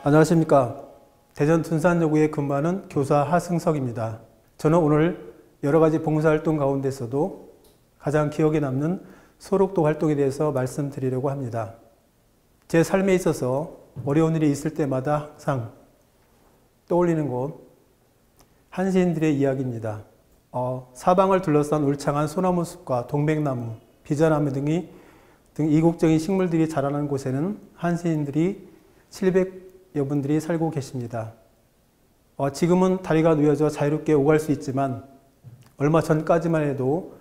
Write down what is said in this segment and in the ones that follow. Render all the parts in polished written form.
안녕하십니까. 대전 둔산여고에 근무하는 교사 하승석입니다. 저는 오늘 여러 가지 봉사활동 가운데서도 가장 기억에 남는 소록도 활동에 대해서 말씀드리려고 합니다. 제 삶에 있어서 어려운 일이 있을 때마다 항상 떠올리는 곳, 한시인들의 이야기입니다. 사방을 둘러싼 울창한 소나무 숲과 동백나무, 비자나무 등 이국적인 식물들이 자라는 곳에는 한시인들이 700여 분들이 살고 계십니다. 지금은 다리가 놓여져 자유롭게 오갈 수 있지만 얼마 전까지만 해도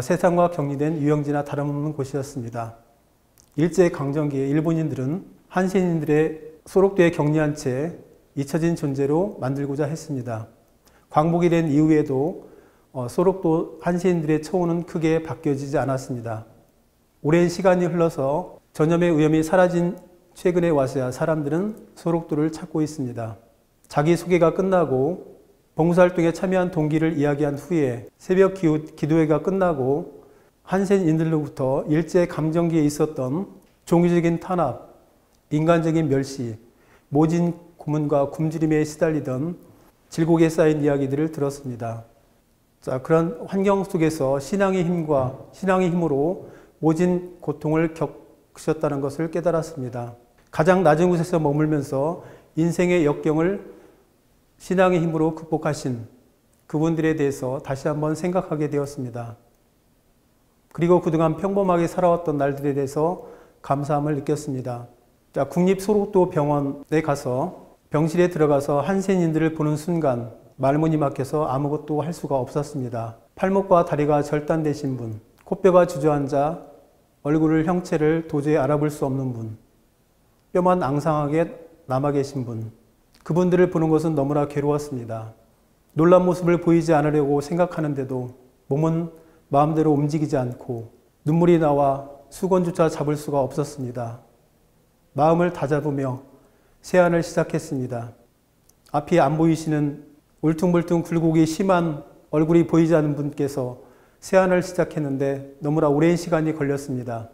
세상과 격리된 유영지나 다름없는 곳이었습니다. 일제강점기에 일본인들은 한시인들의 소록도에 격리한 채 잊혀진 존재로 만들고자 했습니다. 광복이 된 이후에도 소록도 한시인들의 처우는 크게 바뀌어지지 않았습니다. 오랜 시간이 흘러서 전염의 위험이 사라진 최근에 와서야 사람들은 소록도를 찾고 있습니다. 자기소개가 끝나고 봉사활동에 참여한 동기를 이야기한 후에 새벽 기도회가 끝나고 한시인들로부터 일제감정기에 있었던 종교적인 탄압, 인간적인 멸시, 모진 고문과 굶주림에 시달리던 질곡에 쌓인 이야기들을 들었습니다. 그런 환경 속에서 신앙의 힘으로 모진 고통을 겪으셨다는 것을 깨달았습니다. 가장 낮은 곳에서 머물면서 인생의 역경을 신앙의 힘으로 극복하신 그분들에 대해서 다시 한번 생각하게 되었습니다. 그리고 그동안 평범하게 살아왔던 날들에 대해서 감사함을 느꼈습니다. 국립소록도 병원에 가서 병실에 들어가서 한시인들을 보는 순간 말문이 막혀서 아무것도 할 수가 없었습니다. 팔목과 다리가 절단되신 분, 코뼈가 주저앉아 얼굴 형체를 도저히 알아볼 수 없는 분, 뼈만 앙상하게 남아 계신 분, 그분들을 보는 것은 너무나 괴로웠습니다. 놀란 모습을 보이지 않으려고 생각하는데도 몸은 마음대로 움직이지 않고 눈물이 나와 수건조차 잡을 수가 없었습니다. 마음을 다잡으며 세안을 시작했습니다. 앞이 안 보이시는 울퉁불퉁 굴곡이 심한 얼굴이 보이지 않는 분께서 세안을 시작했는데 너무나 오랜 시간이 걸렸습니다.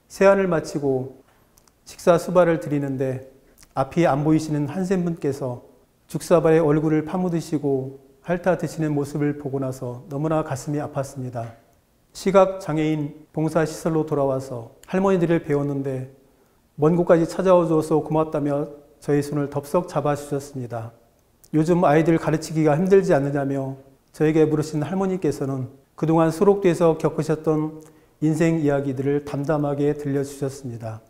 세안을 마치고 식사 수발을 드리는데 앞이 안 보이시는 한센분께서 죽사발에 얼굴을 파묻으시고 핥아드시는 모습을 보고 나서 너무나 가슴이 아팠습니다. 시각장애인 봉사시설로 돌아와서 할머니들을 배웠는데 먼 곳까지 찾아와 줘서 고맙다며 저희 손을 덥석 잡아주셨습니다. 요즘 아이들 가르치기가 힘들지 않느냐며 저에게 물으신 할머니께서는 그동안 소록도에서 겪으셨던 인생 이야기들을 담담하게 들려주셨습니다.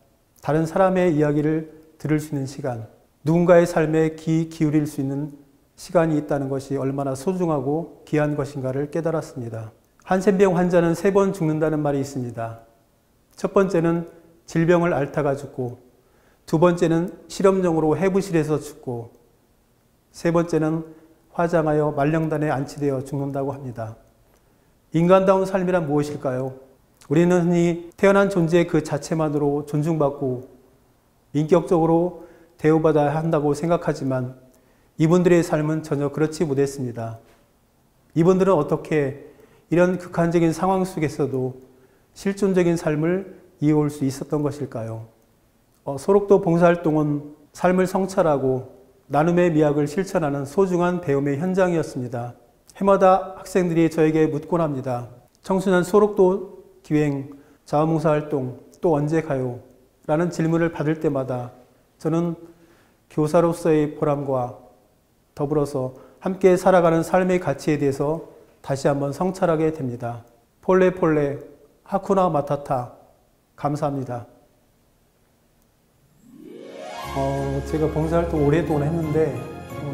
다른 사람의 이야기를 들을 수 있는 시간, 누군가의 삶에 귀 기울일 수 있는 시간이 있다는 것이 얼마나 소중하고 귀한 것인가를 깨달았습니다. 한센병 환자는 3번 죽는다는 말이 있습니다. 첫 번째는 질병을 앓다가 죽고, 두 번째는 실험용으로 해부실에서 죽고, 세 번째는 화장하여 말령단에 안치되어 죽는다고 합니다. 인간다운 삶이란 무엇일까요? 우리는 흔히 태어난 존재 그 자체만으로 존중받고 인격적으로 대우받아야 한다고 생각하지만 이분들의 삶은 전혀 그렇지 못했습니다. 이분들은 어떻게 이런 극한적인 상황 속에서도 실존적인 삶을 이어올 수 있었던 것일까요? 소록도 봉사활동은 삶을 성찰하고 나눔의 미학을 실천하는 소중한 배움의 현장이었습니다. 해마다 학생들이 저에게 묻곤 합니다. 청소년 소록도 기행, 자원봉사활동 또 언제 가요? 라는 질문을 받을 때마다 저는 교사로서의 보람과 더불어서 함께 살아가는 삶의 가치에 대해서 다시 한번 성찰하게 됩니다. 폴레 하쿠나 마타타. 감사합니다. 제가 봉사활동 오랫동안 했는데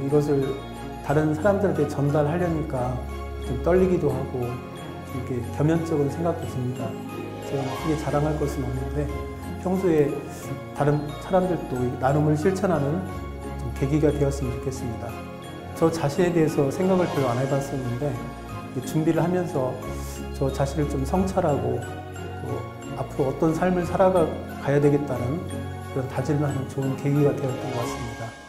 이것을 다른 사람들한테 전달하려니까 좀 떨리기도 하고 이렇게 겸연쩍은 생각도 듭니다. 제가 크게 자랑할 것은 없는데 평소에 다른 사람들도 나눔을 실천하는 좀 계기가 되었으면 좋겠습니다. 저 자신에 대해서 생각을 별로 안 해봤었는데 준비를 하면서 저 자신을 좀 성찰하고 또 앞으로 어떤 삶을 살아가야 되겠다는 그런 다짐을 하는 좋은 계기가 되었던 것 같습니다.